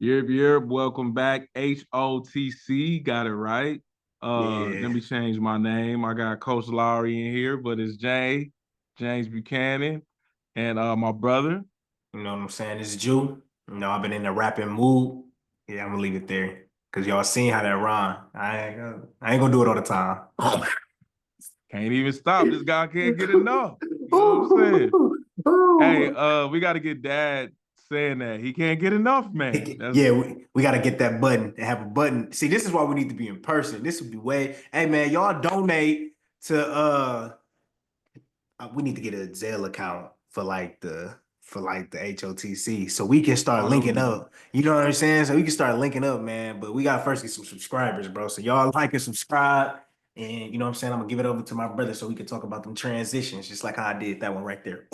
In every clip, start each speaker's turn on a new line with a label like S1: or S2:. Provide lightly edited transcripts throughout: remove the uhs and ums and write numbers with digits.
S1: Welcome back. HOTC, got it right. Let
S2: Yeah,
S1: me change my name. I got Coach Lowry in here, but it's James Buchanan, and my brother.
S2: you know what I'm saying? It's Jew. I've been in the rapping mood. Yeah, I'm gonna leave it there. Cause y'all seen how that rhyme. I ain't gonna do it all the time.
S1: Can't even stop. This guy can't get enough. You know what I'm saying?
S2: Ooh,
S1: Hey,
S2: ooh.
S1: we got to get Dad saying that he can't get enough, man. That's
S2: Yeah, we gotta get that button and have a button. See, this is why we need to be in person. This would be way. Hey man, y'all donate to we need to get a Zelle account for the HOTC so we can start
S1: that would
S2: linking
S1: be dope.
S2: up. You know what I'm saying? So we can start linking up, man. But we gotta first get some subscribers, bro. So y'all like and subscribe. And you know what I'm saying? I'm gonna give it over to my brother so we can talk about them transitions, just like how I did that one right there.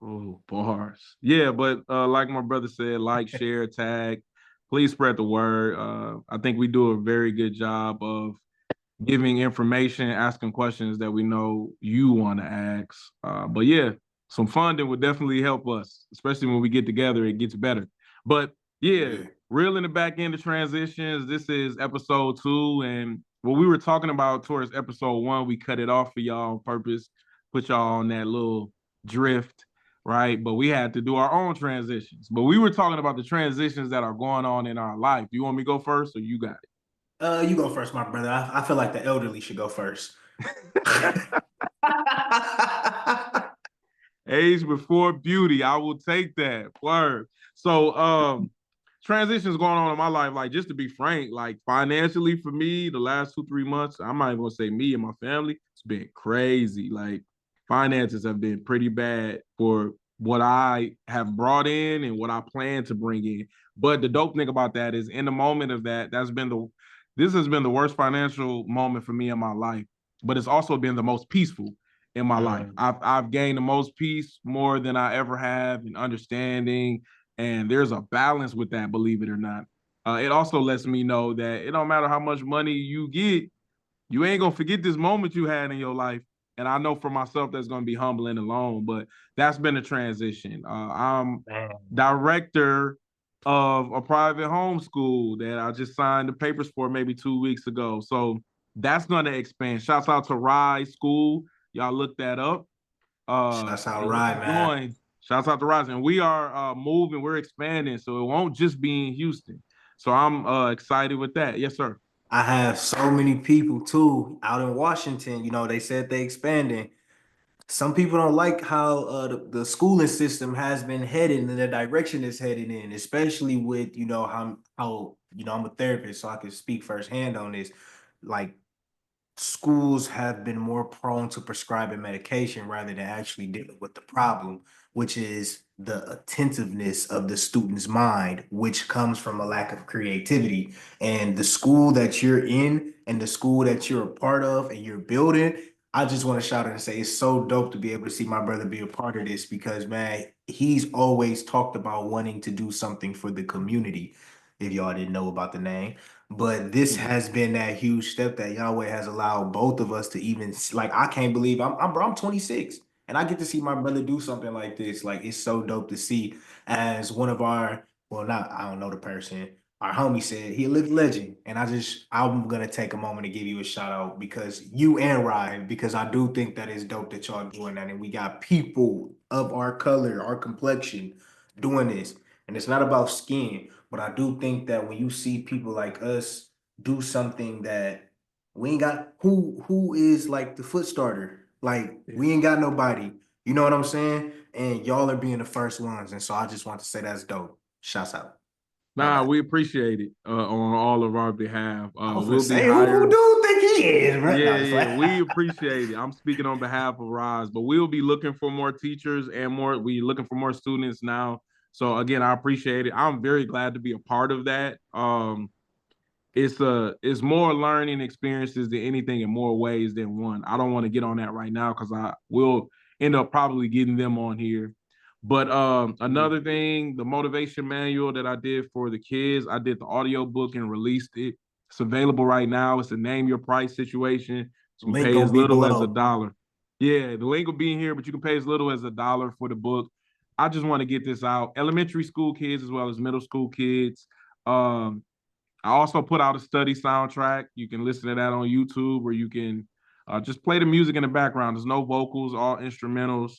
S1: Oh, bars. Yeah, but like my brother said, like, share, tag. Please spread the word. I think we do a very good job of giving information, asking questions that we know you want to ask. But yeah, some funding would definitely help us, especially when we get together, it gets better. But yeah,
S2: Yeah.
S1: real in the back end of transitions. This is episode 2. And what we were talking about towards episode 1, we cut it off for y'all on purpose, put y'all on that little drift, right? But we had to do our own transitions. But we were talking about the transitions that are going on in our life. Do you want me to go first or you got
S2: You go first, my brother. I feel like the elderly should go first.
S1: it? Age before beauty. I will take that. Word. So transitions going on in my life, like just to be frank, like financially for me, the last 2, 3 months, I'm not even gonna say me and my family, it's been crazy. Like finances have been pretty bad for what I have brought in and what I plan to bring in. But the dope thing about that is in the moment of that, this has been the worst financial moment for me in my life, but it's also been the most peaceful in my life.
S2: Mm.
S1: I've gained the most peace more than I ever have in understanding, and there's a balance with that, believe it or not. It also lets me know that it don't matter how much money you get, you ain't gonna forget this moment you had in your life. And I know for myself that's gonna be humbling alone, but that's been a transition. I'm
S2: Man.
S1: director of a private homeschool that I just signed the papers for maybe 2 weeks ago. So that's gonna expand. Shouts out to Rise School. Y'all look that up.
S2: That's all
S1: And you
S2: right,
S1: can
S2: man.
S1: join. Shouts out to Rise. And we are moving, we're expanding. So it won't just be in Houston. So I'm excited with that. Yes, sir.
S2: I have so many people too out in Washington. They said they expanding. Some people don't like how the schooling system has been headed and the direction it's headed in, especially with how I'm a therapist, so I can speak firsthand on this. Like schools have been more prone to prescribing medication rather than actually dealing with the problem, which is the attentiveness of the student's mind, which comes from a lack of creativity. And the school that you're in and the school that you're a part of and you're building, I just want to shout out and say it's so dope to be able to see my brother be a part of this because, man, he's always talked about wanting to do something for the community. If y'all didn't know about the name, but this
S1: Mm.
S2: has been that huge step that Yahweh has allowed both of us to even like. I can't believe I'm 26 and I get to see my brother do something like this. Like it's so dope to see as one of our well, not I don't know the person. Our homie said he a living legend, and I'm gonna take a moment to give you a shout out because you and Ryan, because I do think that it's dope that y'all doing that, and we got people of our color, our complexion, doing this, and it's not about skin. But I do think that when you see people like us do something that we ain't got who is like the foot starter. Like we
S1: Yeah.
S2: ain't got nobody. You know what I'm saying? And y'all are being the first ones. And so I just want to say that's dope. Shouts out. My
S1: Nah,
S2: bad.
S1: we appreciate it on all of our behalf.
S2: I was gonna
S1: We'll be
S2: say who
S1: hiring.
S2: do you think he is, bro? No,
S1: Yeah,
S2: just
S1: yeah,
S2: like
S1: we appreciate it. I'm speaking on behalf of Rise, but we'll be looking for more teachers and more. We looking for more students now. So again, I appreciate it. I'm very glad to be a part of that. It's more learning experiences than anything in more ways than one. I don't want to get on that right now because I will end up probably getting them on here. But another thing, the motivation manual that I did for the kids, I did the audio book and released it. It's available right now. It's a name your price situation. So you can
S2: link
S1: pay
S2: gonna
S1: as
S2: be
S1: little as a
S2: below.
S1: dollar. Yeah, the link will be in here, but you can pay as little as a dollar for the book. I just want to get this out. Elementary school kids as well as middle school kids. I also put out a study soundtrack. You can listen to that on YouTube, or you can just play the music in the background. There's no vocals, all instrumentals.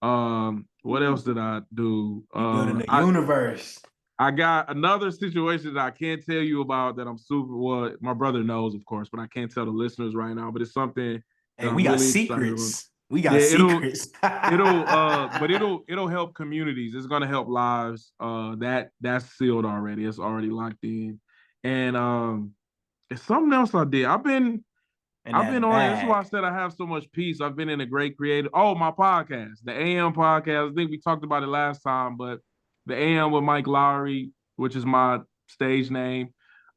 S1: What else did I do?
S2: You building the universe.
S1: I got another situation that I can't tell you about that I'm super, well, my brother knows, of course, but I can't tell the listeners right now. But it's something that
S2: Hey,
S1: I'm
S2: we got
S1: really excited about.
S2: secrets. We got
S1: Yeah,
S2: secrets.
S1: but it'll help communities. It's gonna help lives. That's sealed already. It's already locked in. And it's something else I did.
S2: And
S1: I've been
S2: that
S1: on it. That's why I
S2: bag.
S1: said I have so much peace. I've been in a great creative. Oh, my podcast, the AM podcast. I think we talked about it last time, but the AM with Mike Lowry, which is my stage name.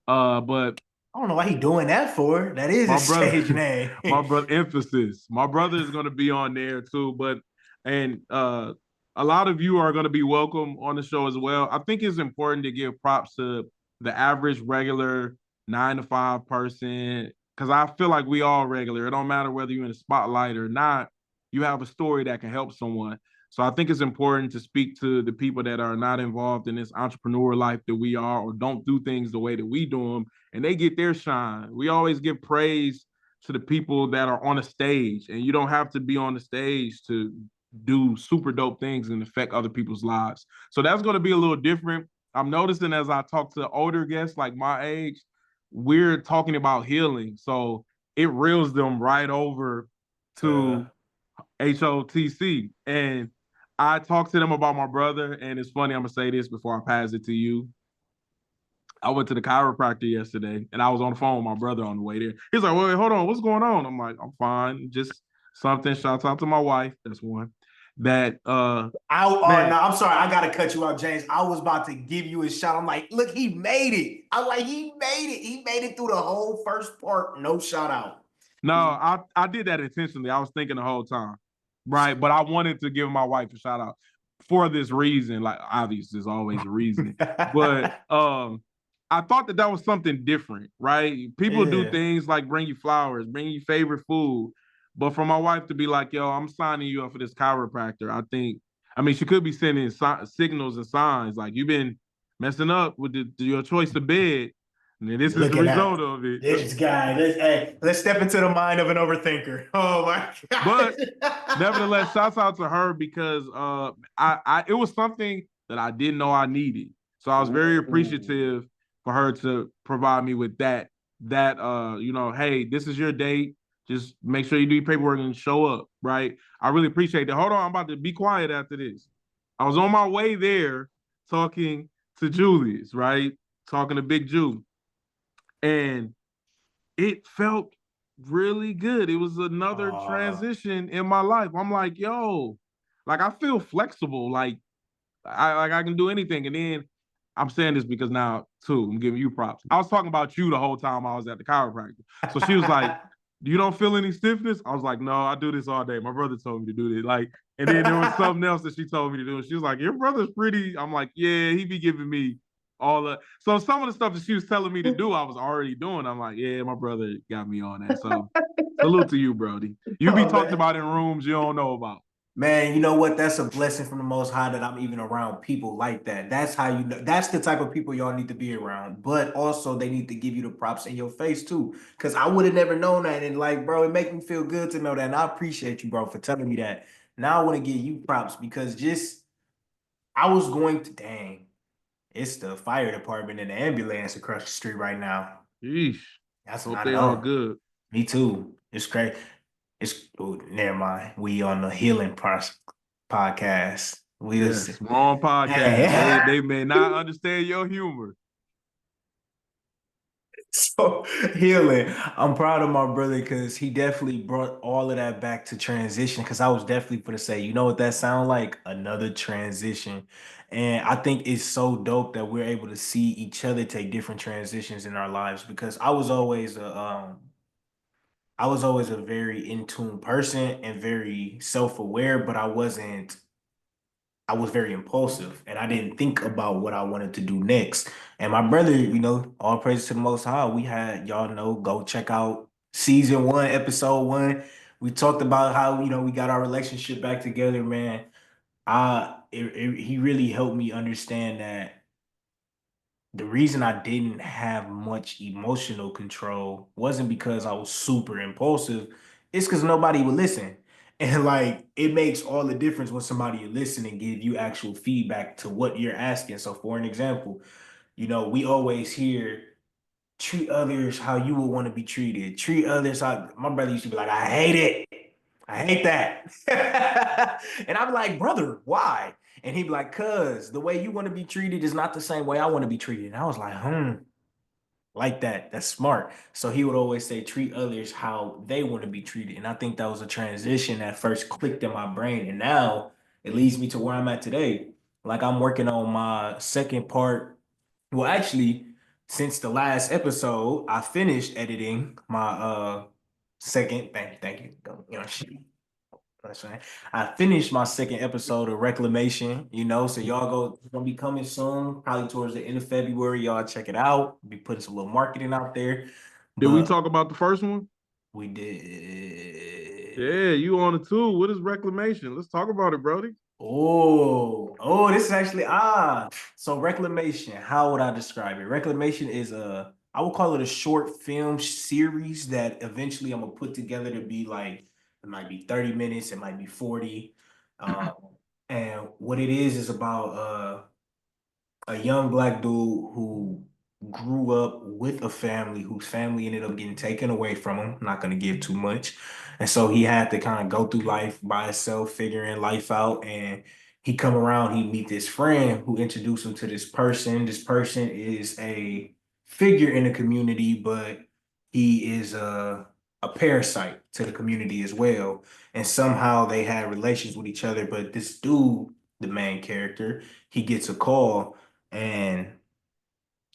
S1: But
S2: I don't know why he doing that for. That is
S1: my
S2: his
S1: brother,
S2: stage name.
S1: my brother, emphasis. My brother is going to be on there too. But and a lot of you are going to be welcome on the show as well. I think it's important to give props to the average regular 9 to 5 person, because I feel like we all regular. It don't matter whether you're in the spotlight or not. You have a story that can help someone. So I think it's important to speak to the people that are not involved in this entrepreneur life that we are, or don't do things the way that we do them, and they get their shine. We always give praise to the people that are on a stage, and you don't have to be on the stage to do super dope things and affect other people's lives. So that's going to be a little different. I'm noticing as I talk to older guests like my age, we're talking about healing. So it reels them right over to HOTC. And I talked to them about my brother, and it's funny, I'm gonna say this before I pass it to you. I went to the chiropractor yesterday, and I was on the phone with my brother on the way there. He's like, "Wait, hold on, what's going on?" I'm like, "I'm fine, just something." Shouts out to my wife. That's one. That man,
S2: No, I'm sorry, I gotta cut you out, James. I was about to give you a shot. I'm like, look, he made it. I'm like, he made it. He made it through the whole first part. No shout out.
S1: no, I did that intentionally. I was thinking the whole time, right? But I wanted to give my wife a shout out for this reason. Like, obviously, there's always a reason, but I thought that was something different, right? People do
S2: Yeah.
S1: things like bring you flowers, bring you favorite food, but for my wife to be like, "Yo, I'm signing you up for this chiropractor," I mean, she could be sending signals and signs like you've been messing up with your choice of bed, and this is the
S2: Look at
S1: result
S2: that.
S1: of it.
S2: This guy. Let's step into the mind of an overthinker. Oh my
S1: But
S2: gosh.
S1: nevertheless, shouts out to her because I it was something that I didn't know I needed. So I was very
S2: Ooh.
S1: appreciative for her to provide me with that hey, this is your date. Just make sure you do your paperwork and show up, right? I really appreciate that. Hold on, I'm about to be quiet after this. I was on my way there talking to Julius, right? Talking to Big Jew. And it felt really good. It was another
S2: Uh,
S1: transition in my life. I'm like, yo, like I feel flexible. I can do anything. And then I'm saying this because now too, I'm giving you props. I was talking about you the whole time I was at the chiropractor. So she was like, "You don't feel any stiffness?" I was like, "No, I do this all day. My brother told me to do this." Like, and then there was something else that she told me to do. And she was like, "Your brother's pretty." I'm like, "Yeah, he be giving me all the." So some of the stuff that she was telling me to do, I was already doing. I'm like, "Yeah, my brother got me on that." So salute to you, Brody. You be
S2: oh
S1: talked
S2: man.
S1: about in rooms you don't know about.
S2: Man, you know what? That's a blessing from the Most High that I'm even around people like that. That's how you know. That's the type of people y'all need to be around. But also, they need to give you the props in your face too. Because I would have never known that. And like, bro, it make me feel good to know that. And I appreciate you, bro, for telling me that. Now I want to give you props because just I was going to dang. It's the fire department and the ambulance across the street right now.
S1: Yeesh.
S2: That's
S1: Hope
S2: not
S1: they all
S2: know.
S1: good.
S2: Me too. It's crazy. It's oh, never mind. We on the healing podcast. We was
S1: Yes, wrong podcast.
S2: hey.
S1: They may not understand your humor.
S2: So healing. I'm proud of my brother because he definitely brought all of that back to transition. Because I was definitely going to say, you know what that sound like? Another transition. And I think it's so dope that we're able to see each other take different transitions in our lives. Because I was always a very in tune person and very self aware, but I was very impulsive and I didn't think about what I wanted to do next. And my brother, all praise to the Most High. We had, y'all know, go check out season 1, episode 1. We talked about how, we got our relationship back together, man. He really helped me understand that the reason I didn't have much emotional control wasn't because I was super impulsive. It's because nobody would listen. And like it makes all the difference when somebody will listen and give you actual feedback to what you're asking. So for an example, we always hear treat others how you would want to be treated. Treat others how my brother used to be like, I hate it. I hate that. And I'm like, brother, why? And he'd be like, cuz the way you want to be treated is not the same way I want to be treated. And I was like, like that. That's smart. So he would always say, treat others how they want to be treated. And I think that was a transition that first clicked in my brain. And now it leads me to where I'm at today. Like I'm working on my second part. Well, actually, since the last episode, I finished editing my second. Thank you. Shit. That's right. I finished my second episode of Reclamation, so y'all go, it's gonna be coming soon, probably towards the end of February. Y'all check it out. Be putting some little marketing out there.
S1: Did we
S2: But
S1: talk about the first one?
S2: we did.
S1: Yeah, you on it too. What is reclamation? Let's talk about it, Brody.
S2: This is actually so Reclamation, how would I describe it? Reclamation is I would call it a short film series that eventually I'm gonna put together to be like it might be 30 minutes, it might be 40. Um, and what it is about a young black dude who grew up with a family whose family ended up getting taken away from him. I'm not going to give too much. And so he had to kind of go through life by himself, figuring life out. And he come around, he meet this friend who introduced him to this person. This person is a figure in the community, but he is a parasite to the community as well. And somehow they had relations with each other. But this dude, the main character, he gets a call and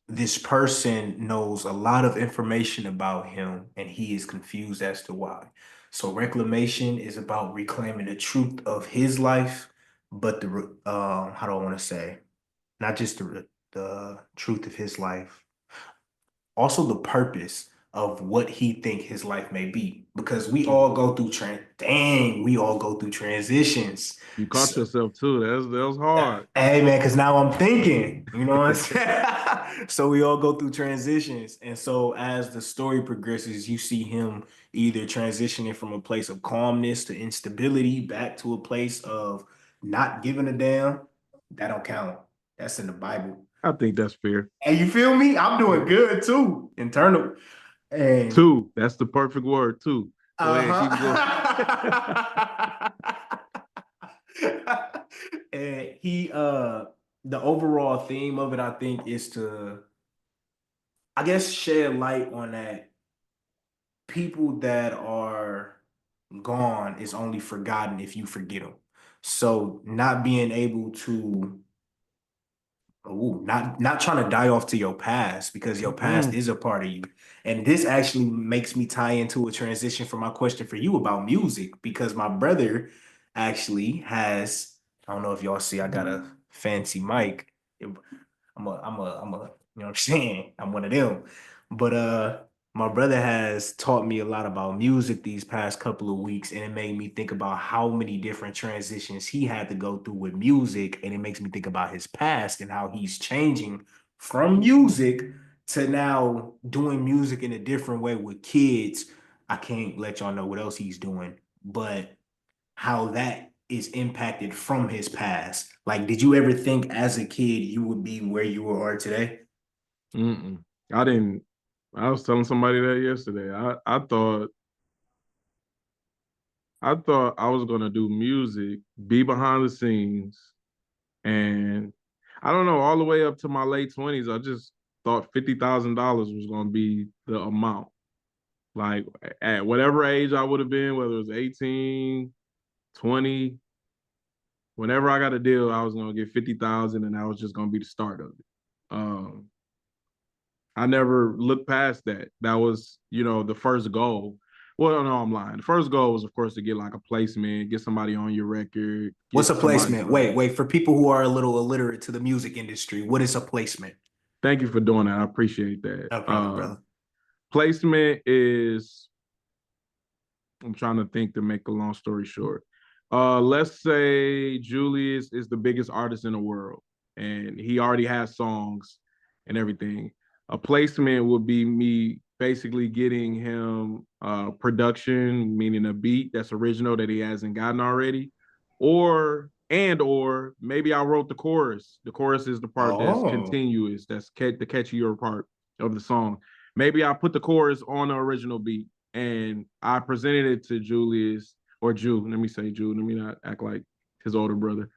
S2: this person knows a lot of information about him and he is confused as to why. So reclamation is about reclaiming the truth of his life, but how do I want to say? Not just the truth of his life, also the purpose of what he think his life may be because we all go through we all go through transitions.
S1: You caught yourself too. That was hard.
S2: Hey man, because now I'm thinking, you know what I'm saying? So we all go through transitions. And so as the story progresses, you see him either transitioning from a place of calmness to instability back to a place of not giving a damn. That don't count. That's in the Bible.
S1: I think that's fair.
S2: And you feel me? I'm doing good too, internal. And
S1: Two. That's the perfect word, too. Go ahead, keep going.
S2: And the overall theme of it, I think, is to, I guess, shed light on that people that are gone is only forgotten if you forget them. So not being able to, not trying to die off to your past because your past is a part of you. And this actually makes me tie into a transition for my question for you about music because my brother actually has, I don't know if y'all see, I got a fancy mic. You know what I'm saying? I'm one of them. But my brother has taught me a lot about music these past couple of weeks, and it made me think about how many different transitions he had to go through with music, and it makes me think about his past and how he's changing from music to now doing music in a different way with kids. I can't let y'all know what else he's doing, but how that is impacted from his past. Like, did you ever think as a kid you would be where you are today?
S1: Mm-mm. I didn't. I was telling somebody that yesterday. I thought I was gonna do music, be behind the scenes, and I don't know, all the way up to my late 20s, I just thought $50,000 was gonna be the amount. Like at whatever age I would have been, whether it was 18, 20, whenever I got a deal, I was gonna get 50,000 and that was just gonna be the start of it. Um, I never looked past that. That was, the first goal. Well, no, I'm lying. The first goal was, of course, to get like a placement, get somebody on your record,
S2: What's
S1: get
S2: a
S1: somebody.
S2: placement? Wait. For people who are a little illiterate to the music industry, what is a placement?
S1: Thank you for doing that. I appreciate that.
S2: No problem, brother.
S1: Placement is, I'm trying to think to make a long story short. Let's say Julius is the biggest artist in the world and he already has songs and everything. A placement would be me basically getting him production, meaning a beat that's original that he hasn't gotten already, or maybe I wrote the chorus. The chorus is the part that's
S2: Oh,
S1: continuous, that's the catchier part of the song. Maybe I put the chorus on the original beat and I presented it to Julius or Jew. Let me say Jew. Let me not act like his older brother.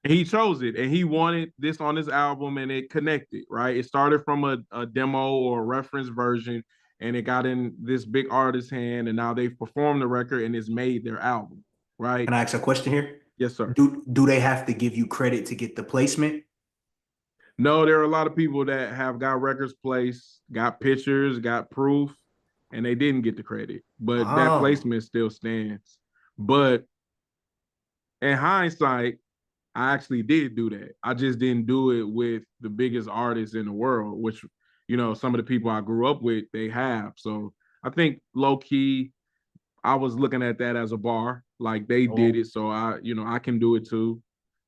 S1: He chose it and he wanted this on his album and it connected, right? It started from a demo or a reference version and it got in this big artist's hand and now they've performed the record and it's made their album, right?
S2: can I ask a question here?
S1: Yes, sir.
S2: Do they have to give you credit to get the placement?
S1: No, there are a lot of people that have got records placed, got pictures, got proof, and they didn't get the credit, but that
S2: Oh,
S1: placement still stands. But in hindsight, I actually did do that. I just didn't do it with the biggest artists in the world, which, some of the people I grew up with, they have. So I think low key, I was looking at that as a bar. Like they did
S2: oh,
S1: it. So I can do it too.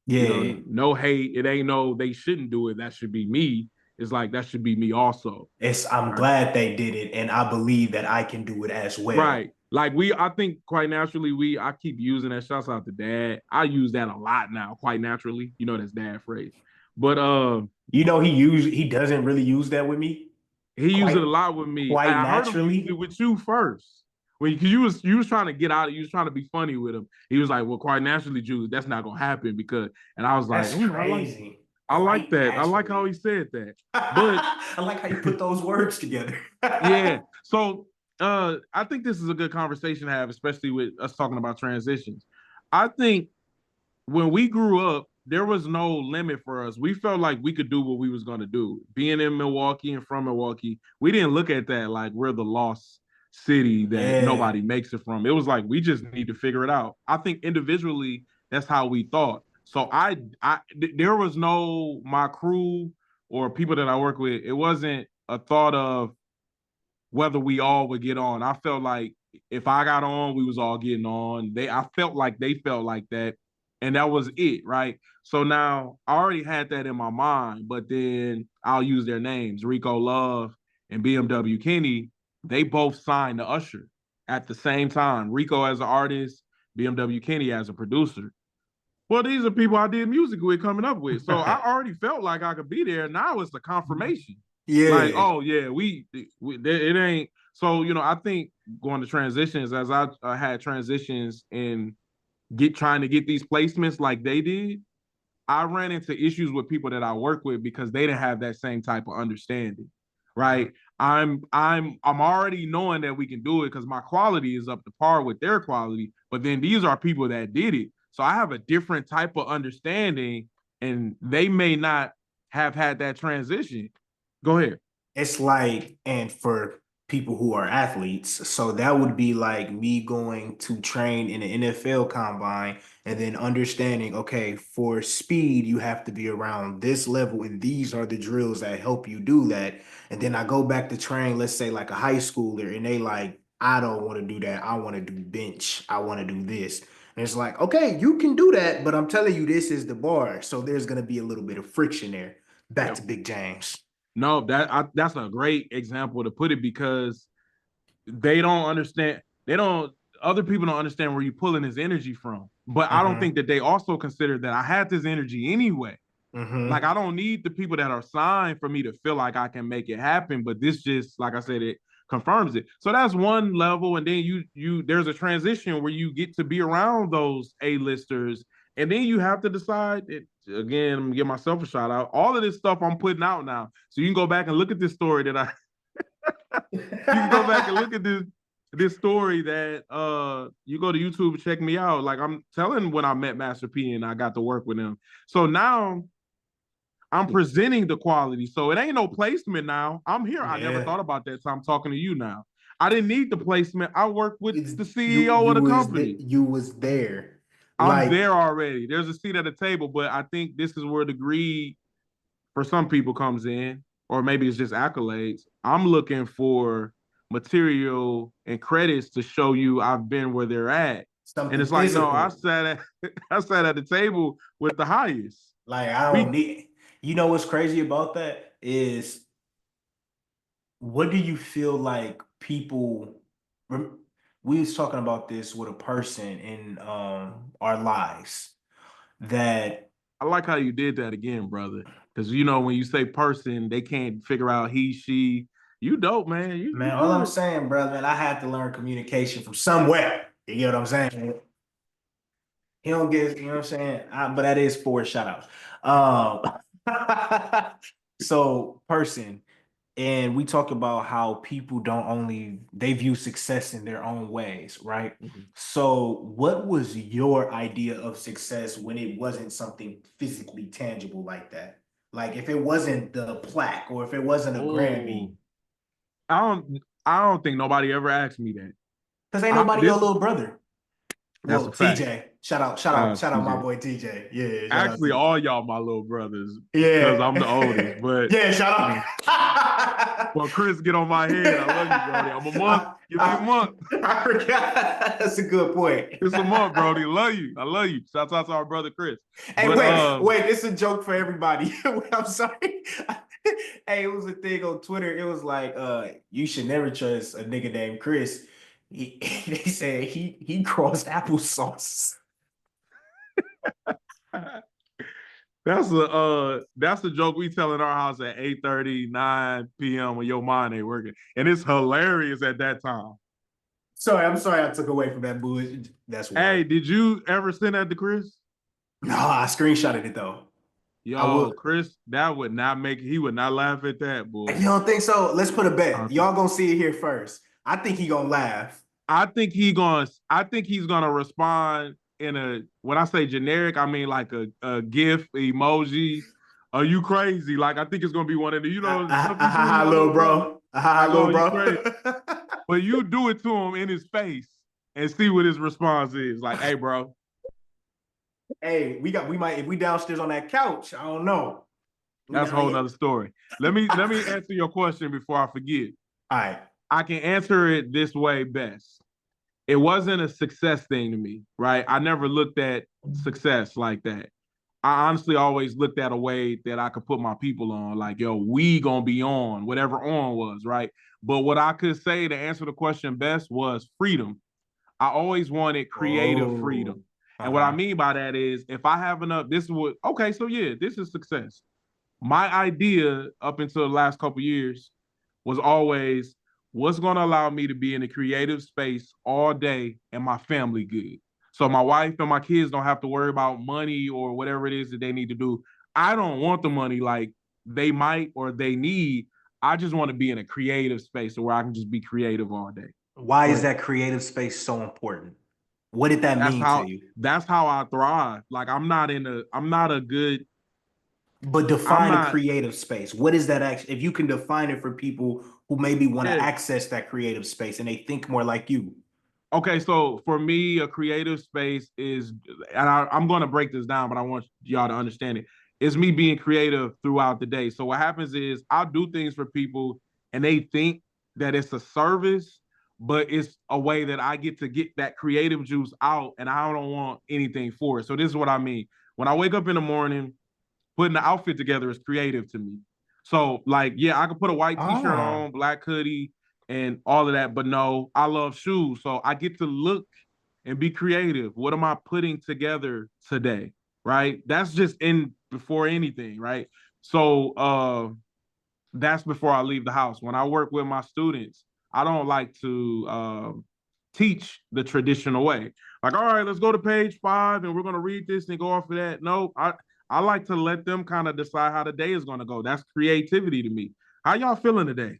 S2: yeah.
S1: No hate. It ain't no, they shouldn't do it. That should be me. It's like, that should be me also.
S2: I'm
S1: Right.
S2: glad they did it, and I believe that I can do it as well.
S1: Right. Like I think quite naturally, I keep using that. Shouts out to dad. I use that a lot now, quite naturally. That's dad phrase. But
S2: He doesn't really use that with me
S1: he used it a
S2: quite
S1: lot with me.
S2: quite
S1: I heard him use it
S2: naturally.
S1: with you first. Cause you was trying to get out, you was trying to be funny with him. He was like, well, quite naturally, Jude, that's not gonna happen because and I was like,
S2: That's
S1: I like
S2: crazy.
S1: I like
S2: Quite
S1: that. I like how
S2: naturally.
S1: he said that. But
S2: I like how you put those words together.
S1: yeah. So I think this is a good conversation to have, especially with us talking about transitions. I think when we grew up, there was no limit for us. We felt like we could do what we was gonna do. Being in Milwaukee and from Milwaukee, we didn't look at that like we're the lost city that
S2: Yeah.
S1: nobody makes it from. It was like we just need to figure it out. I think individually, that's how we thought. So there was no my crew or people that I work with. It wasn't a thought of whether we all would get on. I felt like if I got on, we was all getting on. I felt like they felt like that, and that was it, right? So now I already had that in my mind, but then I'll use their names, Rico Love and BMW Kenny. They both signed to Usher at the same time. Rico as an artist, BMW Kenny as a producer. Well, these are people I did music with coming up with. So I already felt like I could be there. Now it's the confirmation. Like,
S2: Yeah.
S1: oh yeah, it ain't. So I think going to transitions as I had transitions and trying to get these placements like they did. I ran into issues with people that I work with because they didn't have that same type of understanding, right? I'm already knowing that we can do it because my quality is up to par with their quality, but then these are people that did it. So I have a different type of understanding, and they may not have had that transition. Go ahead.
S2: It's like, and for people who are athletes, so that would be like me going to train in an NFL combine and then understanding, okay, for speed, you have to be around this level, and these are the drills that help you do that. And then I go back to train, let's say like a high schooler, and they like, I don't want to do that. I want to do bench. I want to do this. And it's like, okay, you can do that, but I'm telling you, this is the bar. So there's going to be a little bit of friction there. Back
S1: Yep.
S2: to Big James.
S1: No, that's a great example to put it because they don't understand. They don't. Other people don't understand where you're pulling this energy from. But I don't
S2: Mm-hmm.
S1: think that they also consider that I had this energy anyway. Like
S2: Mm-hmm.
S1: I don't need the people that are signed for me to feel like I can make it happen. But this just, like I said, it confirms it. So that's one level, and then there's a transition where you get to be around those A-listers, and then you have to decide. Again, I'm gonna give myself a shout out. All of this stuff I'm putting out now, so you can go back and look at this story that I. You can go back and look at this story that you go to YouTube and check me out. Like I'm telling when I met Master P and I got to work with him. So now I'm presenting the quality. So it ain't no placement now. I'm here. I never
S2: Yeah.
S1: thought about that. So I'm talking to you now. I didn't need the placement. I work with
S2: It's
S1: the CEO of the company.
S2: you was there.
S1: I'm
S2: Like
S1: there already. There's a seat at the table, but I think this is where the greed for some people comes in, or maybe it's just accolades. I'm looking for material and credits to show you I've been where they're at. And
S2: something
S1: it's like, no, I
S2: physical.
S1: sat at I sat at the table with the highest.
S2: Like I don't
S1: We
S2: need You know what's crazy about that is what do you feel like people we was talking about this with a person in our lives that
S1: I like how you did that again, brother. Because you know when you say person, they can't figure out he, she. You dope, man. You
S2: man, all I'm
S1: good.
S2: saying, brother, man, I had to learn communication from somewhere. You get what I'm saying? He don't get, you know what I'm saying? But that is for shout outs. So person, and we talk about how people don't only they view success in their own ways, right?
S1: Mhm.
S2: So what was your idea of success when it wasn't something physically tangible like that? Like if it wasn't the plaque or if it wasn't a Grammy,
S1: Oh, I don't think nobody ever asked me that.
S2: because ain't nobody your
S1: This
S2: little brother.
S1: That's
S2: Well,
S1: a fact.
S2: TJ,
S1: Shout out
S2: shout
S1: to
S2: out my
S1: TJ.
S2: boy TJ. Yeah, shout out
S1: Actually,
S2: TJ.
S1: all y'all my little brothers because
S2: Yeah.
S1: I'm the oldest. But
S2: Yeah, shout
S1: you know,
S2: out.
S1: well, Chris, get on my head. I love you, Brody. I'm a month.
S2: I,
S1: Give me a
S2: I,
S1: month.
S2: I forgot. That's a good point.
S1: It's a month, Brody. Love you. I love you. Shout out to our brother Chris.
S2: Hey,
S1: But
S2: wait, it's a joke for everybody. I'm sorry. Hey, it was a thing on Twitter. It was like, you should never trust a nigga named Chris. They said he crossed applesauce.
S1: that's a joke we tell in our house at 8:30, 9 p.m. when your mind ain't working. And it's hilarious at that time.
S2: Sorry, I'm sorry I took away from that bullshit. That's
S1: Hey,
S2: wild.
S1: did you ever send that to Chris?
S2: No, I screenshotted it though. I
S1: Yo,
S2: would.
S1: Chris, that would not make he would not laugh at that, boy.
S2: You don't think so? Let's put a
S1: I
S2: bet.
S1: don't think
S2: Y'all gonna see it here first. I think he gonna laugh.
S1: I think he's gonna respond in a when I say generic, I mean like a GIF emoji. Are you crazy? Like I think it's gonna be one of the stuff you do to my
S2: Little
S1: little brother.
S2: bro. Ha,
S1: Like,
S2: little
S1: oh, you
S2: bro.
S1: crazy. But you do it to him in his face and see what his response is. Like, hey, bro.
S2: Hey, we might if we downstairs on that couch. I don't know. We
S1: That's a
S2: down
S1: whole
S2: here.
S1: nother story. Let me answer your question before I forget.
S2: All right.
S1: I can answer it this way best. It wasn't a success thing to me, right? I never looked at success like that. I honestly always looked at a way that I could put my people on, like, yo, we gonna be on, whatever on was, right? But what I could say to answer the question best was freedom. I always wanted creative
S2: Oh.
S1: freedom. And what I
S2: Uh-huh.
S1: mean by that is if I have enough, this is what, okay, so yeah, this is success. My idea up until the last couple of years was always what's going to allow me to be in a creative space all day and my family good. So my wife and my kids don't have to worry about money or whatever it is that they need to do. I don't want the money like they might or they need. I just want to be in a creative space where I can just be creative all day.
S2: Why is
S1: But
S2: that creative space so important? What did that
S1: that's
S2: mean to
S1: how
S2: you?
S1: that's how I thrive. Like I'm not a good
S2: But
S1: I'm
S2: define a
S1: not
S2: creative space. What is that actually? If you can define it for people who maybe want to
S1: yeah,
S2: access that creative space and they think more like you.
S1: okay, so for me, a creative space is, and I'm going to break this down, but I want y'all to understand it. It's me being creative throughout the day. So what happens is I'll do things for people, and they think that it's a service, but it's a way that I get to get that creative juice out, and I don't want anything for it. So this is what I mean. When I wake up in the morning, putting the outfit together is creative to me. So like, yeah, I could put a white t-shirt
S2: Ah.
S1: on, black hoodie, and all of that, but no, I love shoes. So I get to look and be creative. What am I putting together today? Right? That's just in before anything, right? So that's before I leave the house. When I work with my students, I don't like to teach the traditional way. Like, all right, let's go to page 5 and we're gonna read this and go off of that. No, I like to let them kind of decide how the day is gonna go. That's creativity to me. How y'all feeling today?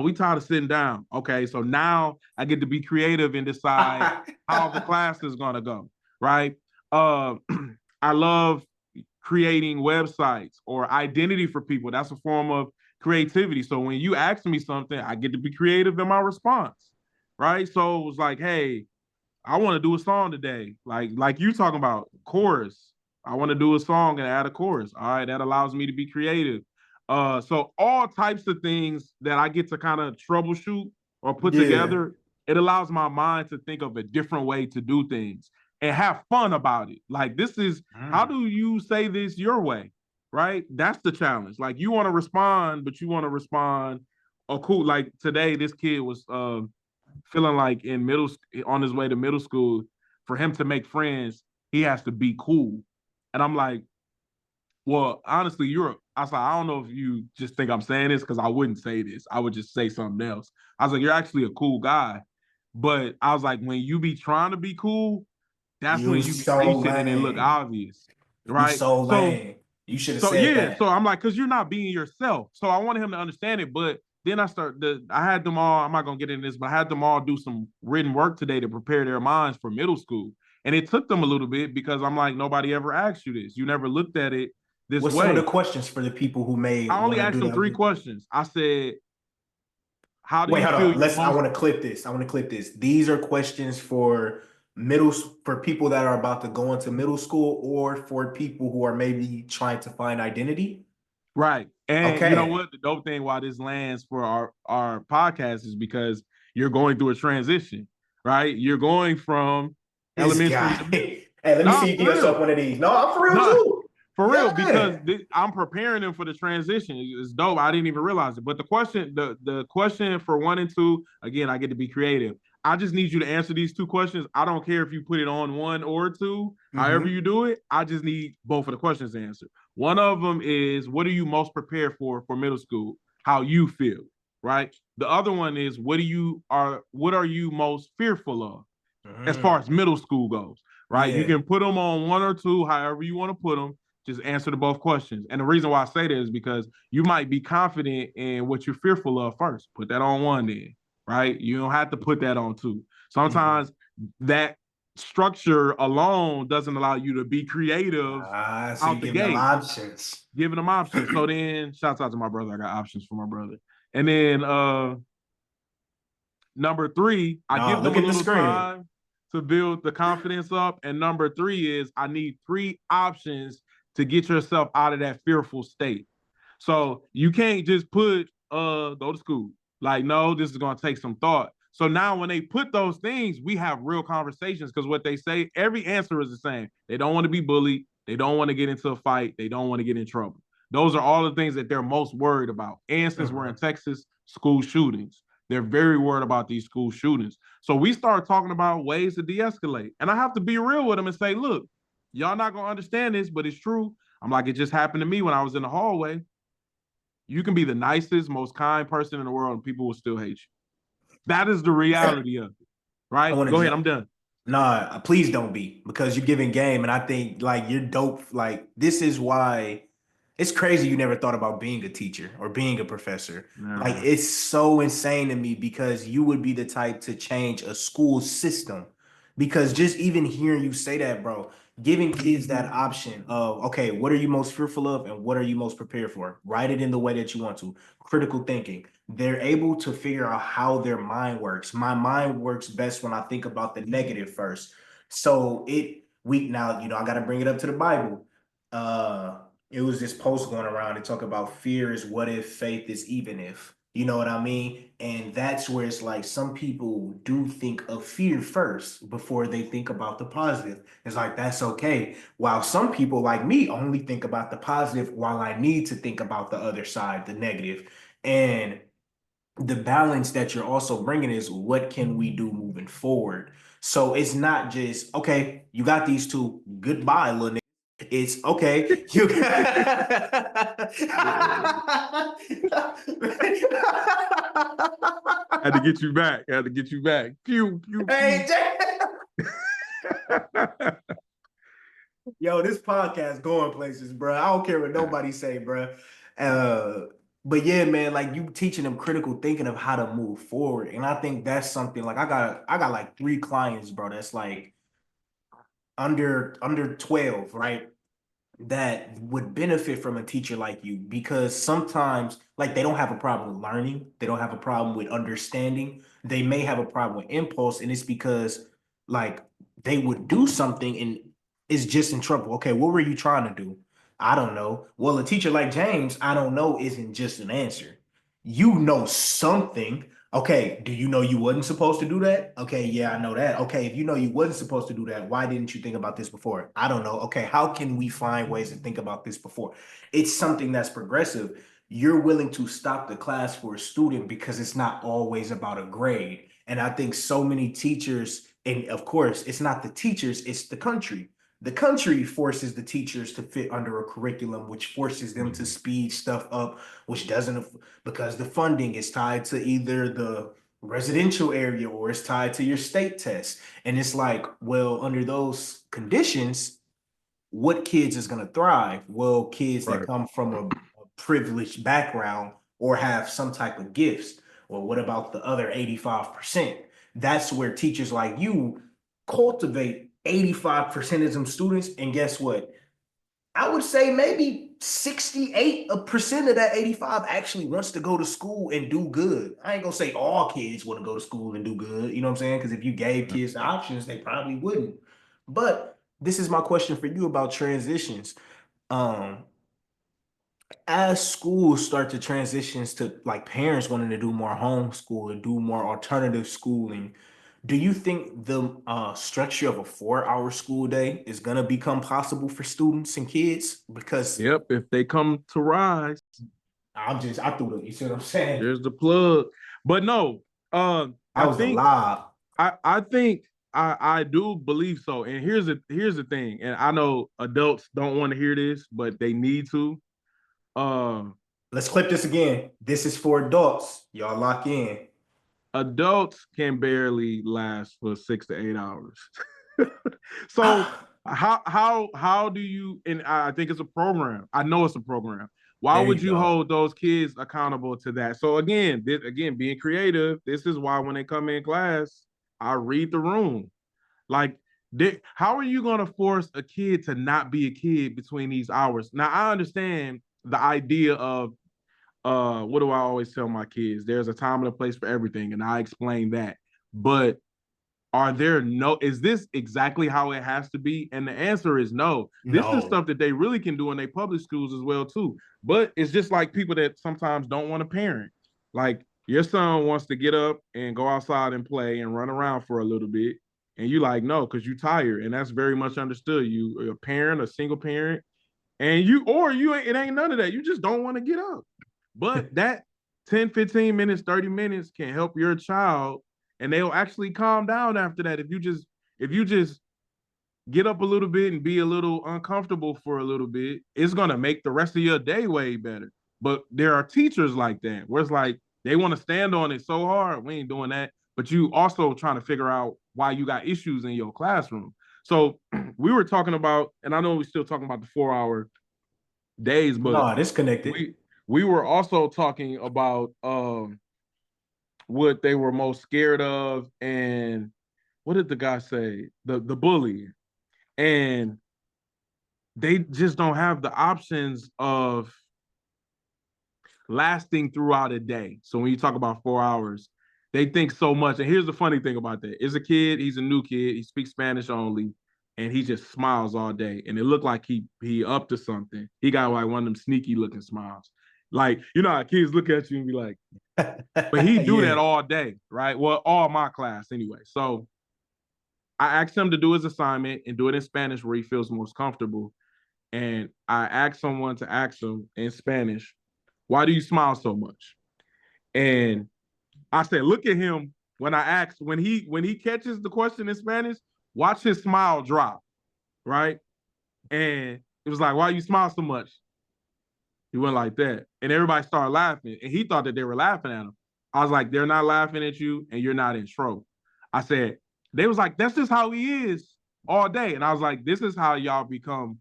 S1: We tired of sitting down. Okay, so now I get to be creative and decide how the class is gonna go. Right? Uh, I love creating websites or identity for people. That's a form of creativity. So when you ask me something, I get to be creative in my response, right? So it was like, hey, I want to do a song today, like you talking about chorus. I want to do a song and add a chorus. All right, that allows me to be creative. So all types of things that I get to kind of troubleshoot or put
S2: Yeah.
S1: together, it allows my mind to think of a different way to do things and have fun about it. Like this is how
S2: Mm.
S1: do you say this your way? right? That's the challenge. Like you want to respond, but you want to respond. Oh, cool. Like today, this kid was feeling like on his way to middle school, for him to make friends, he has to be cool. And I'm like, well, honestly, I was like, I don't know if you just think I'm saying this because I wouldn't say this. I would just say something else. I was like, you're actually a cool guy. But I was like, when you be trying to be cool, that's
S2: You
S1: when you be
S2: so
S1: say shit and it look
S2: lame.
S1: obvious.
S2: You
S1: Right.
S2: so
S1: So
S2: lame. You should have
S1: so
S2: said
S1: yeah, so
S2: that.
S1: I'm like, because you're not being yourself. So I wanted him to understand it, but then I had them all. I'm not gonna get into this, but I had them all do some written work today to prepare their minds for middle school, and it took them a little bit because I'm like, nobody ever asked you this. You never looked at it this
S2: What's some of the
S1: way.
S2: questions for the people who may
S1: I only
S2: want to
S1: asked
S2: do
S1: them three
S2: that?
S1: questions. I said, "How do
S2: Wait,
S1: you
S2: hold
S1: feel
S2: on.
S1: you
S2: I
S1: most?"
S2: want to clip this. I want to clip this. These are questions for for people that are about to go into middle school or for people who are maybe trying to find identity.
S1: Right. And you know
S2: Okay.
S1: what? The dope thing why this lands for our podcast is because you're going through a transition, right? You're going from
S2: This
S1: elementary
S2: guy.
S1: to middle.
S2: Hey, let me
S1: Nah,
S2: see you
S1: for
S2: give yourself
S1: real.
S2: one of these. No, I'm for real
S1: Nah,
S2: too.
S1: for real, because
S2: Yeah.
S1: I'm preparing them for the transition. It's dope. I didn't even realize it. But the question for 1 and 2, again, I get to be creative. I just need you to answer these two questions. I don't care if you put it on 1 or 2, however
S2: Mm-hmm.
S1: you do it. I just need both of the questions answered. One of them is, what are you most prepared for middle school? How you feel, right? The other one is, what are you most fearful of as far as
S2: Mm-hmm.
S1: middle school goes, right? You
S2: Yeah.
S1: can put them on 1 or 2, however you want to put them. Just answer to both questions. And the reason why I say that is because you might be confident in what you're fearful of first. Put that on 1 then, right? You don't have to put that on 2.
S2: Mm-hmm.
S1: Sometimes that structure alone doesn't allow you to be creative
S2: So
S1: out
S2: you
S1: the
S2: giving them
S1: gate,
S2: options.
S1: giving them options. So then, shouts out to my brother. I got options for my brother. And then number 3, I
S2: No,
S1: give them
S2: look
S1: a
S2: at the
S1: little
S2: screen.
S1: time to build the confidence up. And number 3 is, I need 3 options to get yourself out of that fearful state. So you can't just put go to school. Like, no, this is gonna take some thought. So now when they put those things, we have real conversations because what they say, every answer is the same. They don't want to be bullied, they don't want to get into a fight, they don't want to get in trouble. Those are all the things that they're most worried about. And since we're in
S2: Mm-hmm.
S1: Texas, school shootings. They're very worried about these school shootings. So we start talking about ways to de-escalate. And I have to be real with them and say, look, y'all not gonna understand this, but it's true. I'm like, it just happened to me when I was in the hallway. You can be the nicest, most kind person in the world, and people will still hate you. That is the reality of it,
S2: I
S1: right?
S2: want
S1: Go
S2: to
S1: ahead, I'm done.
S2: Nah, please don't be because you're giving game, and I think like you're dope. Like this is why it's crazy you never thought about being a teacher or being a professor. Like
S1: Never.
S2: it's so insane to me because you would be the type to change a school system. Because just even hearing you say that, bro, giving kids that option of okay, what are you most fearful of and what are you most prepared for? Write it in the way that you want to. Critical thinking, they're able to figure out how their mind works. My mind works best when I think about the negative first. So we now, I gotta bring it up to the Bible. It was this post going around and talk about fear is what if, faith is even if. You know what I mean? And that's where it's like some people do think of fear first before they think about the positive. It's like that's okay. While some people like me only think about the positive while I need to think about the other side, the negative. And the balance that you're also bringing is what can we do moving forward? So it's not just, okay, you got these two, goodbye, little nigga. It's okay, you
S1: Had to get you back. Had to get you back. Pew, pew,
S2: Hey,
S1: pew.
S2: yo, this podcast going places, bro. I don't care what nobody say, bro. Uh, but yeah, man, like you teaching them critical thinking of how to move forward, and I think that's something like I got like 3 clients, bro. That's like under 12, right? That would benefit from a teacher like you because sometimes like they don't have a problem with learning, they don't have a problem with understanding, they may have a problem with impulse, and it's because like they would do something and it's just in trouble. Okay, what were you trying to do? I don't know. Well, a teacher like James, I don't know, isn't just an answer. You know something. Okay, do you know you wasn't supposed to do that? Okay, yeah, I know that. Okay, if you know you wasn't supposed to do that, why didn't you think about this before? I don't know. Okay, how can we find ways to think about this before? It's something that's progressive. You're willing to stop the class for a student because it's not always about a grade. And I think so many teachers, and of course, it's not the teachers, it's the country. The country forces the teachers to fit under a curriculum, which forces them to speed stuff up, which doesn't, because the funding is tied to either the residential area or it's tied to your state test. And it's like, well, under those conditions, what kids is going to thrive? Well, kids that
S1: Right.
S2: come from a privileged background or have some type of gifts. Well, what about the other 85%? That's where teachers like you cultivate 85% of them students. And guess what? I would say maybe 68% of that 85 actually wants to go to school and do good. I ain't gonna say all kids want to go to school and do good, you know what I'm saying? Because if you gave kids the options, they probably wouldn't. But this is my question for you about transitions. Um, as schools start to transitions to like parents wanting to do more homeschool and do more alternative schooling, do you think the structure of a 4 hour school day is going to become possible for students and kids? Because
S1: Yep. If they come to Rise,
S2: I threw the, you see what I'm saying?
S1: there's the plug. But no,
S2: I
S1: I
S2: was
S1: think
S2: alive.
S1: I think I do believe so. And here's the thing. And I know adults don't want to hear this, but they need to. Um,
S2: Let's clip this again. This is for adults. Y'all lock in.
S1: Adults can barely last for 6 to 8 hours. So how do you, and I think it's a program. I know it's a program. Why
S2: There
S1: would
S2: you
S1: you
S2: go.
S1: hold those kids accountable to that? So again, being creative, this is why when they come in class, I read the room. Like, how are you going to force a kid to not be a kid between these hours? Now, I understand the idea of what do I always tell my kids? There's a time and a place for everything, and I explain that. But is this exactly how it has to be? And the answer is no. This is
S2: No.
S1: stuff that they really can do in their public schools as well too. But it's just like people that sometimes don't want to parent. Like your son wants to get up and go outside and play and run around for a little bit, and you like no, because you're tired, and that's very much understood. You a parent, a single parent, and you ain't, it ain't none of that. You just don't want to get up. But that 10, 15 minutes, 30 minutes can help your child, and they'll actually calm down after that. If you just get up a little bit and be a little uncomfortable for a little bit, it's gonna make the rest of your day way better. But there are teachers like that where it's like they want to stand on it so hard. We ain't doing that. But you also trying to figure out why you got issues in your classroom. So we were talking about, and I know we're still talking about the 4 hour days, but
S2: No, disconnected.
S1: we were also talking about what they were most scared of, and what did the guy say? The bully. And they just don't have the options of lasting throughout a day. So when you talk about 4 hours, they think so much. And here's the funny thing about that: is a kid, he's a new kid, he speaks Spanish only, and he just smiles all day. And it looked like he up to something. He got like one of them sneaky looking smiles. Like, you know how kids look at you and be like, but he do that
S2: Yeah.
S1: all day, right? Well, all my class anyway. So I asked him to do his assignment and do it in Spanish where he feels most comfortable. And I asked someone to ask him in Spanish, why do you smile so much? And I said, look at him when I asked, when he catches the question in Spanish, watch his smile drop, right? And it was like, why you smile so much? He went like that. And everybody started laughing. And he thought that they were laughing at him. I was like, they're not laughing at you and you're not in trouble. I said, they was like, that's just how he is all day. And I was like, this is how y'all become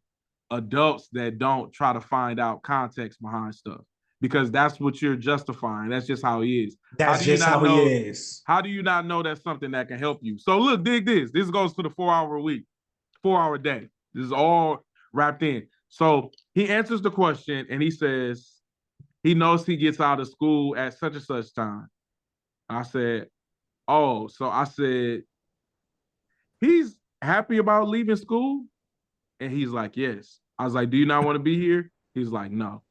S1: adults that don't try to find out context behind stuff because that's what you're justifying. That's just how he is. How
S2: That's
S1: do you
S2: just
S1: not
S2: how he
S1: know?
S2: is.
S1: How do you not know that's something that can help you? So look, dig this. This goes to the 4 hour week, 4 hour day. This is all wrapped in. So he answers the question and he says he knows he gets out of school at such and such time. I said, oh, so I said, he's happy about leaving school? And he's like, yes. I was like, do you not want to be here? He's like, no.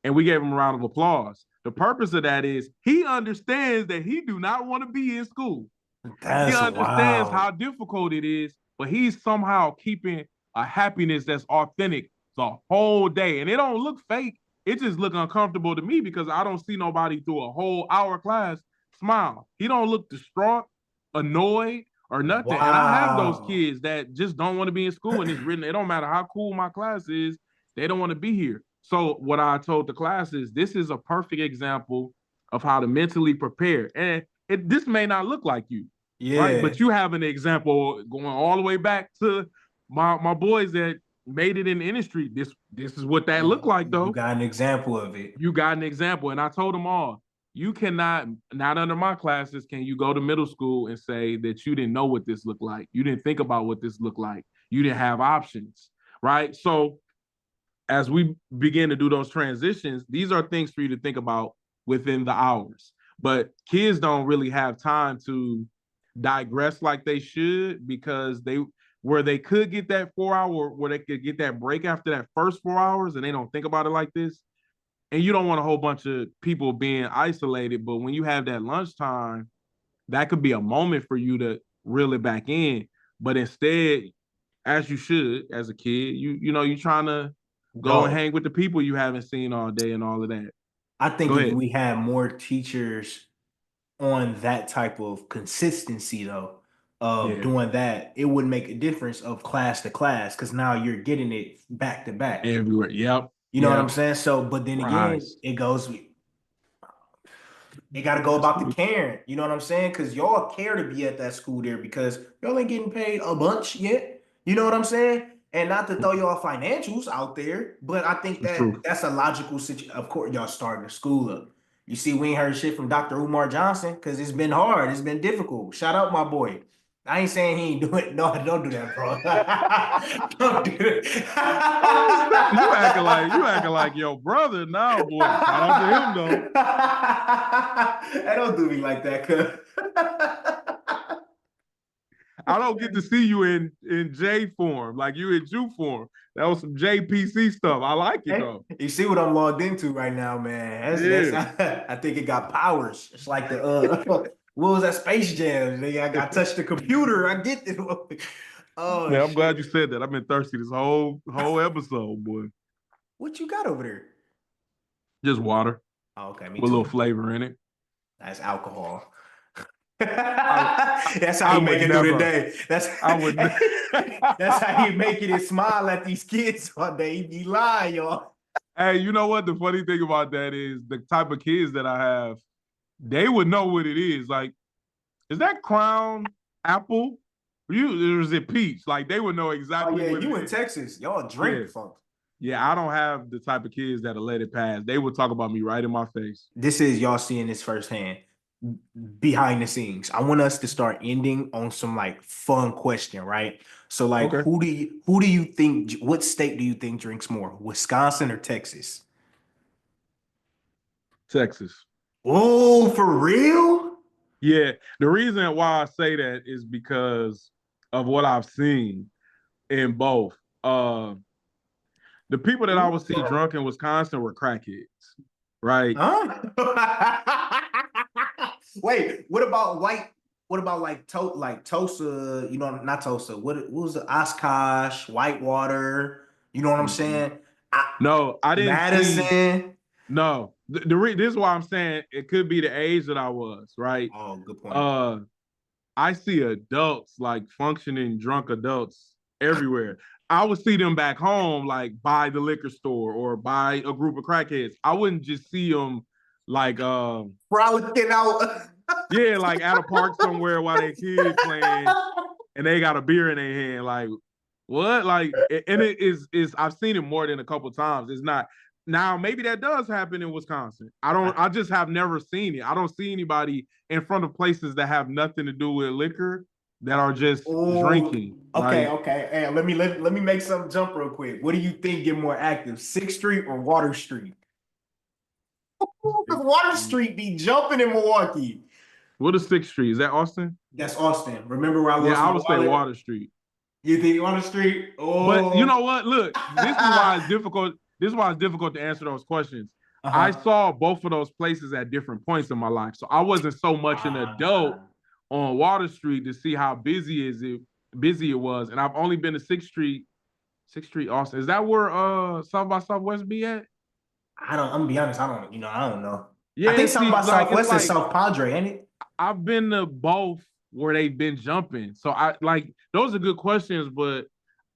S1: And we gave him a round of applause. The purpose of that is he understands that he do not want to be in school. He
S2: That's
S1: understands
S2: wild.
S1: how difficult it is, but he's somehow keeping a happiness that's authentic the whole day. And it don't look fake. It just look uncomfortable to me because I don't see nobody through a whole hour class smile. He don't look distraught, annoyed, or nothing. And I have those
S2: Wow.
S1: kids that just don't want to be in school, and it's written, it don't matter how cool my class is, they don't want to be here. So what I told the class is this is a perfect example of how to mentally prepare. And this may not look like you, right?
S2: Yeah.
S1: But you have an example going all the way back to my boys that made it in the industry. This is what that looked like,
S2: You
S1: though.
S2: got an example of it.
S1: You got an example. And I told them all, you cannot, not under my classes, can you go to middle school and say that you didn't know what this looked like. You didn't think about what this looked like. You didn't have options, right? So as we begin to do those transitions, these are things for you to think about within the hours. But kids don't really have time to digress like they should because they could get that 4 hour where they could get that break after that first 4 hours and they don't think about it like this. And you don't want a whole bunch of people being isolated, but when you have that lunchtime, that could be a moment for you to reel it back in. But instead, as you should as a kid, you're trying to go and
S2: Go.
S1: hang with the people you haven't seen all day and all of that.
S2: I think
S1: Go
S2: if
S1: ahead.
S2: we had more teachers on that type of consistency though, of
S1: Yeah.
S2: doing that, it would make a difference of class to class because now you're getting it back to back.
S1: Everywhere. Yep.
S2: You know what I'm
S1: Yep.
S2: saying? So, but then again,
S1: Rise.
S2: it goes, they got to go about the caring. You know what I'm saying? Because y'all care to be at that school there because y'all ain't getting paid a bunch yet. You know what I'm saying? And not to throw y'all financials out there, but I think
S1: It's
S2: that
S1: true.
S2: that's a logical situation. Of course, y'all starting the school up. You see, we ain't heard shit from Dr. Umar Johnson because it's been hard. It's been difficult. Shout out my boy. I ain't saying he ain't doing it. No, don't do that, bro. Don't do it.
S1: Oh, stop. You acting like your brother now, boy. Shout out to him though.
S2: Hey, don't do me like that, cuz.
S1: I don't get to see you in J form, like you in Jew form. That was some JPC stuff. I like it
S2: Hey,
S1: though.
S2: you see what I'm logged into right now, man.
S1: Yeah.
S2: I think it got powers. It's like the what was that Space Jam? Nigga, I touched the computer. I get this. Oh
S1: Man, I'm glad you
S2: shit.
S1: said that. I've been thirsty this whole episode, boy.
S2: What you got over there?
S1: Just water
S2: Oh, okay, me
S1: with a little
S2: too.
S1: flavor in it.
S2: That's alcohol.
S1: I,
S2: That's how
S1: I
S2: you make
S1: would
S2: it through the
S1: never.
S2: day.
S1: I would.
S2: That's how you make it and smile at these kids all day. You be lying, y'all.
S1: Hey, you know what? The funny thing about that is the type of kids that I have, they would know what it is. Like, is that Crown Apple? Or is it peach? Like, they would know
S2: Oh
S1: exactly
S2: yeah,
S1: what it
S2: you in
S1: is.
S2: Texas. Y'all drink funk.
S1: Yeah, I don't have the type of kids that'll let it pass. They would talk about me right in my face.
S2: This is y'all seeing this firsthand behind the scenes. I want us to start ending on some like fun question, right? So like
S1: Okay.
S2: who do you think what state do you think drinks more? Wisconsin or Texas?
S1: Texas.
S2: Oh, for real?
S1: Yeah. The reason why I say that is because of what I've seen in both. The people that I would see drunk in Wisconsin were crackheads, right?
S2: Huh? Wait, what about white? What about like Tosa? You know, not Tosa. What was the Oshkosh, Whitewater? You know what I'm saying?
S1: No, I didn't see.
S2: Madison.
S1: No, this is why I'm saying it could be the age that I was, right?
S2: Oh, good point.
S1: I see adults like functioning drunk adults everywhere. I would see them back home, like by the liquor store or by a group of crackheads. I wouldn't just see them like
S2: Frolicking out.
S1: yeah, like at a park somewhere while their kid playing and they got a beer in their hand. Like, what? Like, and it is I've seen it more than a couple times. It's not now, maybe that does happen in Wisconsin. I just have never seen it. I don't see anybody in front of places that have nothing to do with liquor that are just drinking.
S2: Okay,
S1: Like,
S2: okay. Hey, let me make something jump real quick. What do you think get more active, 6th Street or Water Street? Because Water Street be jumping in Milwaukee.
S1: what is 6th Street? Is that Austin?
S2: That's Austin. Remember where I lost
S1: Yeah, I
S2: my
S1: would say
S2: wallet?
S1: Water Street.
S2: You think Water Street?
S1: But you
S2: Oh.
S1: know what? Look, this is why it's difficult. This is why it's difficult to answer those questions. I
S2: Uh-huh.
S1: saw both of those places at different points in my life. So I wasn't so much an adult on Water Street to see how busy it was. And I've only been to Sixth Street Austin. Is that where South by Southwest be at?
S2: I'm gonna be honest, I don't know. I
S1: Yeah,
S2: think South
S1: see,
S2: by
S1: like it's
S2: Southwest is
S1: like
S2: South Padre, ain't it?
S1: I've been to both where they've been jumping. So I like those are good questions, but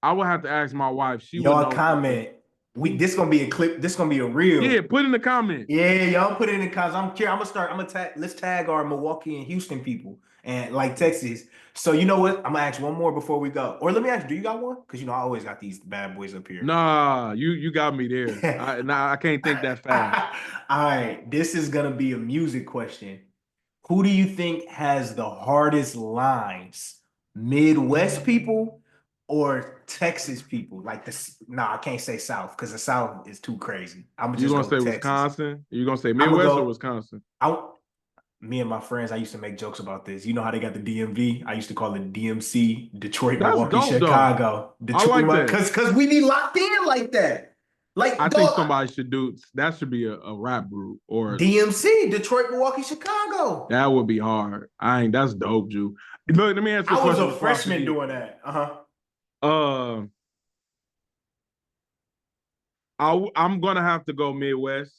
S1: I would have to ask my wife. She would
S2: Y'all
S1: know better.
S2: comment. This gonna be a clip. This gonna be a reel.
S1: Yeah, put in the comments.
S2: Yeah, y'all put it in the comments. I'm curious. I'm gonna start. I'm gonna tag. Let's tag our Milwaukee and Houston people and like Texas. So you know what? I'm gonna ask one more before we go. Or let me ask, do you got one? Because I always got these bad boys up here.
S1: Nah, you got me there. I can't think that fast.
S2: All right, this is gonna be a music question. Who do you think has the hardest lines? Midwest people or Texas people? Like this? Nah, I can't say South because the South is too crazy. I'm gonna
S1: You
S2: just
S1: gonna
S2: go
S1: say
S2: with Texas.
S1: Wisconsin? You gonna say
S2: I'm gonna
S1: Midwest or
S2: go.
S1: Wisconsin?
S2: I, me and my friends, I used to make jokes about this. You know how they got the DMV? I used to call it DMC, Detroit,
S1: That's
S2: Milwaukee,
S1: dope though.
S2: Chicago.
S1: I
S2: Detroit,
S1: like that.
S2: because we be locked in like that.
S1: I
S2: Like,
S1: think
S2: dog,
S1: somebody should do that. Should be a rap group, or
S2: DMC, Detroit, Milwaukee, Chicago.
S1: that would be hard. I ain't. That's dope, Jew. Look, let me answer a
S2: I was
S1: question
S2: a
S1: before I
S2: freshman
S1: forget.
S2: doing that. Uh-huh.
S1: Uh, I'm gonna have to go Midwest,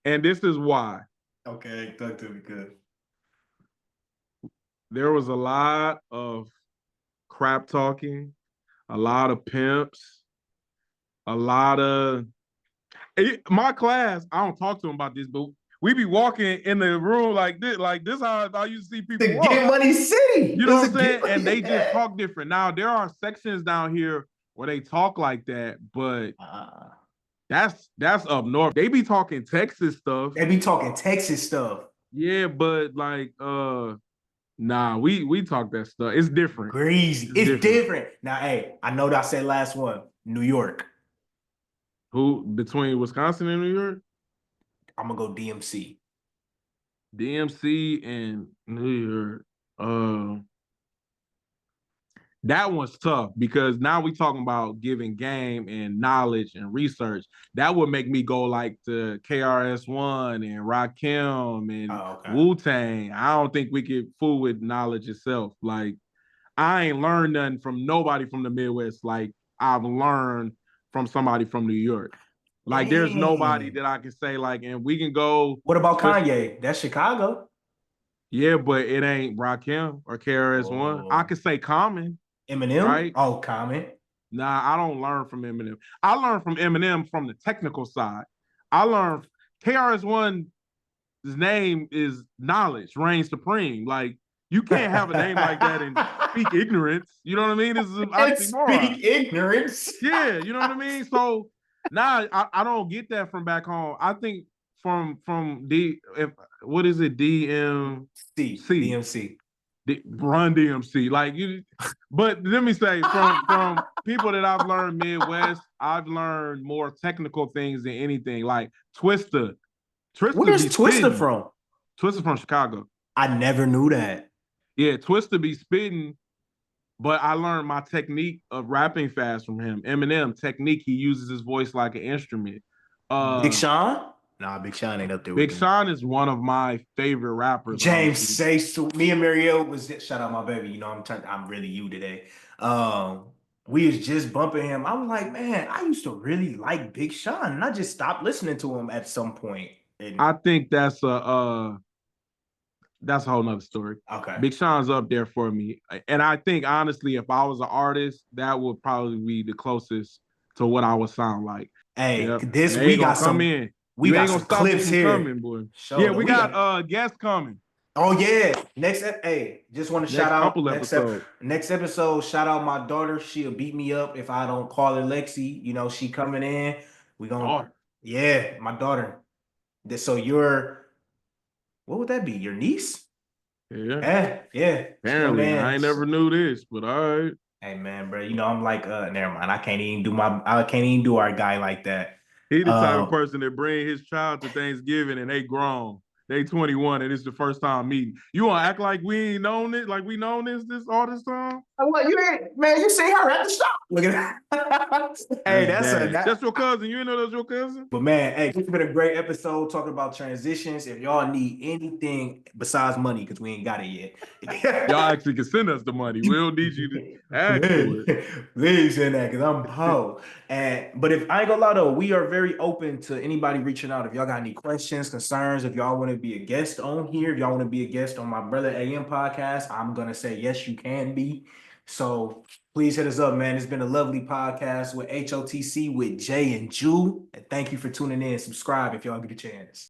S1: and this is why.
S2: Okay, talk to me good.
S1: There was a lot of crap talking, a lot of pimps, a lot of my class. I don't talk to them about this, but we be walking in the room like this. Like this, how I used to see people
S2: The
S1: walk.
S2: Get Money City.
S1: You
S2: It
S1: know
S2: was
S1: what
S2: a
S1: I'm
S2: Get
S1: saying?
S2: Money.
S1: And they just
S2: Yeah.
S1: talk different. Now there are sections down here where they talk like that, but that's up north. They be talking Texas stuff.
S2: They be talking Texas stuff.
S1: Yeah, but like nah, we talk that stuff. It's different.
S2: Greasy.
S1: It's
S2: It's
S1: different.
S2: different. Now, hey, I know that I said last one. New York.
S1: Who between Wisconsin and New York?
S2: I'm gonna go DMC.
S1: DMC and New York. That one's tough because now we talking about giving game and knowledge and research. That would make me go like to KRS-One and Rakim and
S2: Okay.
S1: Wu-Tang. I don't think we could fool with knowledge itself. Like I ain't learned nothing from nobody from the Midwest. Like I've learned from somebody from New York. Like there's nobody
S2: Dang.
S1: that I can say like, and we can go.
S2: What about Kanye? That's Chicago.
S1: Yeah, but it ain't Rakim or KRS-One. I
S2: Oh.
S1: could say Common,
S2: Eminem?
S1: right?
S2: Oh, comment.
S1: Nah, I don't learn from Eminem. I learned from Eminem from the technical side. I learned KRS-One's name is knowledge, reigns supreme. Like you can't have a name like that and speak ignorance. You know what I mean? This is an
S2: And
S1: oxymoron.
S2: speak ignorance.
S1: Yeah, you know what I mean? So now I don't get that from back home. I think from what is it? DMC.
S2: DMC.
S1: Run DMC. Like you, but let me say from people that I've learned Midwest, I've learned more technical things than anything. Like Twista.
S2: Where's
S1: be
S2: Twista
S1: spitting.
S2: from?
S1: Twista from Chicago.
S2: I never knew that.
S1: Yeah, Twista be spitting, but I learned my technique of rapping fast from him. Eminem technique, he uses his voice like an instrument.
S2: Big Sean? Nah, Big Sean ain't up there
S1: Big
S2: with me.
S1: Sean is one of my favorite rappers.
S2: James
S1: honestly.
S2: say so. Me and Marielle was shout out my baby. I'm really you today. We was just bumping him. I was like, man, I used to really like Big Sean, and I just stopped listening to him at some point. And,
S1: I think that's a whole nother story.
S2: okay.
S1: Big Sean's up there for me. And I think honestly, if I was an artist, that would probably be the closest to what I would sound like.
S2: Hey,
S1: yep.
S2: we got some.
S1: In.
S2: We
S1: you
S2: got
S1: ain't
S2: some
S1: gonna stop
S2: clips
S1: us from
S2: here.
S1: coming, boy. Yeah, we got guests coming.
S2: Oh yeah, hey, just want to shout out next episode. Shout out my daughter. She'll beat me up if I don't call her Lexi. She coming in. We gonna yeah, my daughter. So what would that be? Your niece?
S1: Yeah.
S2: Yeah.
S1: Apparently, I ain't never knew this, but all right.
S2: Hey man, bro. I'm like, never mind. I can't even do our guy like that.
S1: He the type of person that bring his child to Thanksgiving and they grown. they 21 and it's the first time meeting. You wanna act like we ain't known it, like we known this all this time?
S2: What you ain't, man? You see her at the shop. Look at that. Hey,
S1: That's your cousin. You didn't know that's your cousin?
S2: But man, hey, it's been a great episode talking about transitions. If y'all need anything besides money, because we ain't got it yet.
S1: Y'all actually can send us the money. We don't need you to add to it.
S2: Please send that, because I'm po. But if I ain't gonna lie though, we are very open to anybody reaching out. If y'all got any questions, concerns, if y'all want to be a guest on here, if y'all want to be a guest on my Brother AM podcast, I'm gonna say yes, you can be. So please hit us up, man. It's been a lovely podcast with HOTC with Jay and Jew. And thank you for tuning in. Subscribe if y'all get a chance.